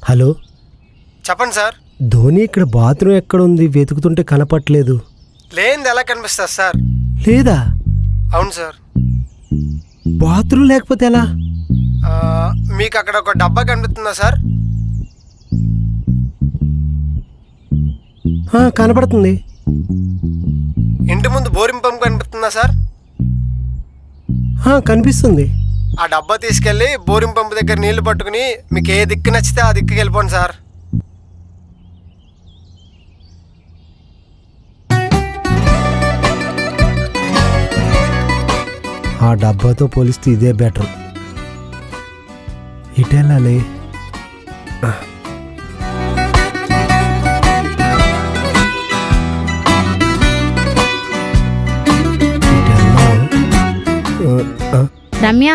Hello, చెప్పండి sir. Dhoni ఇక్కడ bathroom ఎక్కడుంది వెతుకుతుంటే కనపట్లేదు. లేనిది ఎలా కనిపిస్తుంది సార్? లేదా? అవును సార్. బాత్రూమ్ లేకపోతే ఎలా? మీకు అక్కడ ఒక డబ్బా కనిపిస్తుందా సార్? కనపడుతుంది. ఇంటి ముందు బోరింగ్ పంప్ కనిపిస్తుందా సార్? కనిపిస్తుంది. ఆ డబ్బా తీసుకెళ్ళి బోరింగ్ పంప్ దగ్గర నీళ్లు పట్టుకుని మీకు ఏ దిక్కు నచ్చితే ఆ దిక్కుకి వెళ్ళిపోండి సార్. ఆ డబ్బాతో పోలిస్తే ఇదే బెటర్. ఇటు వెళ్ళాలి. రమ్య,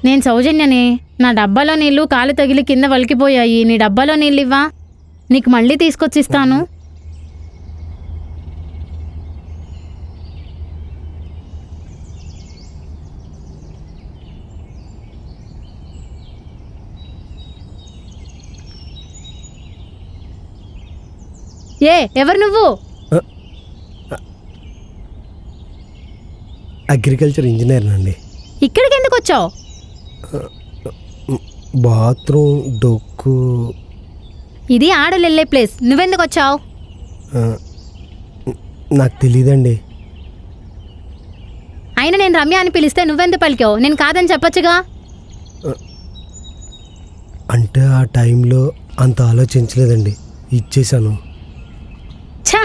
నేను సౌజన్యనే. నా డబ్బాలో నీళ్లు కాలు తగిలి కింద వలికిపోయాయి. నీ డబ్బాలో నీళ్ళు ఇవ్వా, నీకు మళ్ళీ తీసుకొచ్చిస్తాను. ఎవరు నువ్వు? అగ్రికల్చర్ ఇంజనీర్ అండి. ఇక్కడికి ఎందుకు వచ్చావు? బాత్రూమ్ డొక్కు. ఇది ఆడలు వెళ్ళే ప్లేస్, నువ్వెందుకు వచ్చావు? నాకు తెలీదండి. అయినా నేను రమ్య అని పిలిస్తే నువ్వెందుకు పలికావు? నేను కాదని చెప్పొచ్చుగా. అంటే ఆ టైంలో అంత ఆలోచించలేదండి, ఇచ్చేసాను. ఛా,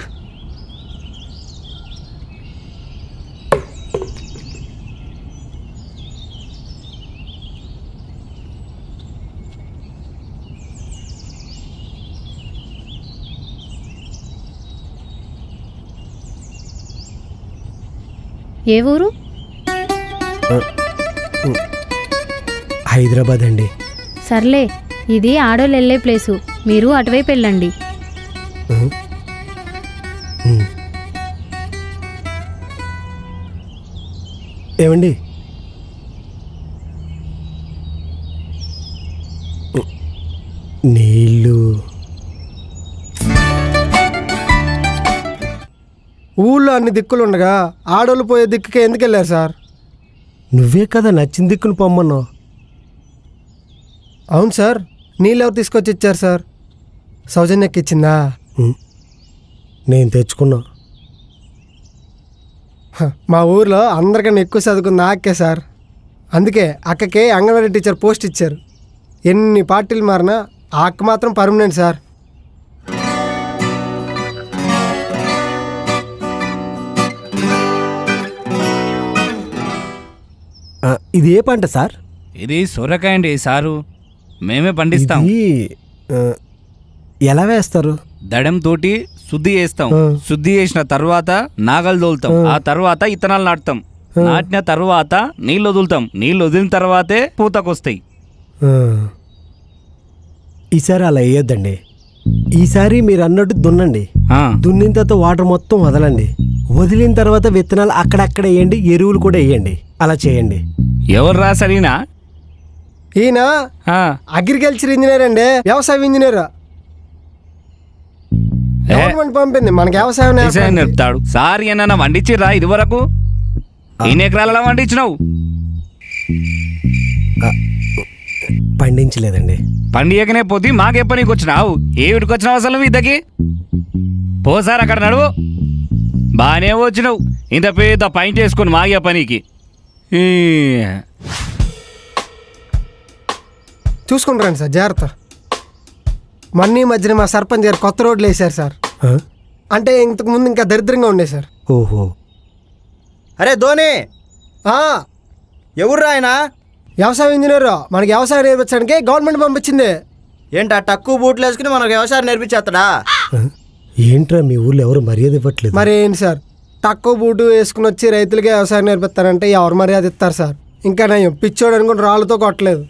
ఏ ఊరు? హైదరాబాద్ అండి. సర్లే, ఇది ఆడోళ్ళు వెళ్ళే ప్లేసు, మీరు అటువైపు వెళ్ళండి. ఏమండి, నీళ్ళు. ఊళ్ళో అన్ని దిక్కులు ఉండగా ఆడోళ్ళు పోయే దిక్కుకి ఎందుకు వెళ్ళారు సార్? నువ్వే కదా నచ్చిన దిక్కును పొమ్మన్నావు. అవును సార్. నీళ్ళు ఎవరు తీసుకొచ్చి ఇచ్చారు సార్? సౌజన్యకి ఇచ్చిందా? నేను తెచ్చుకున్నా. మా ఊర్లో అందరికన్నా ఎక్కువ చదువుకుంది అక్కే సార్. అందుకే అక్కకే అంగన్వాడీ టీచర్ పోస్ట్ ఇచ్చారు. ఎన్ని పార్టీలు మారినా ఆ అక్క మాత్రం పర్మనెంట్ సార్. ఇది ఏ పంట సార్? ఇది సొరకాయ అండి సారు, మేమే పండిస్తాం. ఎలా వేస్తారు? దడం తోటి శుద్ధి చేస్తాం. శుద్ధి చేసిన తర్వాత నాగలు తోలుతాం. ఆ తర్వాత ఇత్తనాలు నాటుతాం. నాటిన తర్వాత నీళ్ళు వదులుతాం. నీళ్ళు వదిలిన తర్వాతే పూతకొస్తాయి. ఈసారి అలా వేయొద్దండి. ఈసారి మీరు అన్నట్టు దున్నండి. ఆ, దున్నిన తర్వాత వాటర్ మొత్తం వదలండి. వదిలిన తర్వాత విత్తనాలు అక్కడక్కడ వేయండి, ఎరువులు కూడా వేయండి. అలా చేయండి. ఎవరు రాసరినా? ఈయన అగ్రికల్చర్ ఇంజనీర్ అండి, వ్యవసాయ ఇంజనీర్. గవర్నమెంట్ పంపింది మనకి వ్యవసాయం నేర్పుతాడు. సార్ ఏమన్నా వండించిర్రా ఇది వరకు? ఎన్ని ఎకరాలలో వండించినావు? పండించలేదండి. పండియకనే పోతే మాకే పనికి వచ్చినావు. ఏ వీటికి వచ్చినావు అసలు నువ్వు ఇద్దకి? పోసార్ అక్కడ నడువు. బాగానే వచ్చినావు ఇంత పెద్ద పాయింట్ వేసుకుని మాగే పనికి. చూసుకుంటారండి సార్, జాగ్రత్త. మన్నీ మధ్యన మా సర్పంచ్ గారు కొత్త రోడ్లు వేశారు సార్. అంటే ఇంతకు ముందు ఇంకా దరిద్రంగా ఉండే సార్. ఓహో. అరే ధోని, ఎవర్రా ఆయన? వ్యవసాయ ఇంజనీర్. మనకి వ్యవసాయం నేర్పించడానికి గవర్నమెంట్ పంపించింది. ఏంటా తక్కువ బూట్లు వేసుకుని మనకు వ్యవసాయం నేర్పించేస్తాడా? ఏంట్రా మీ ఊళ్ళో ఎవరు మర్యాద ఇవ్వట్లేదు? మరి ఏంటి సార్, తక్కువ బూటు వేసుకుని వచ్చి రైతులకే వ్యవసాయం నేర్పిస్తారంటే ఎవరు మర్యాద ఇస్తారు సార్? ఇంకా నేను పిచ్చోడు అనుకుని రాళ్ళతో కొట్టలేదు.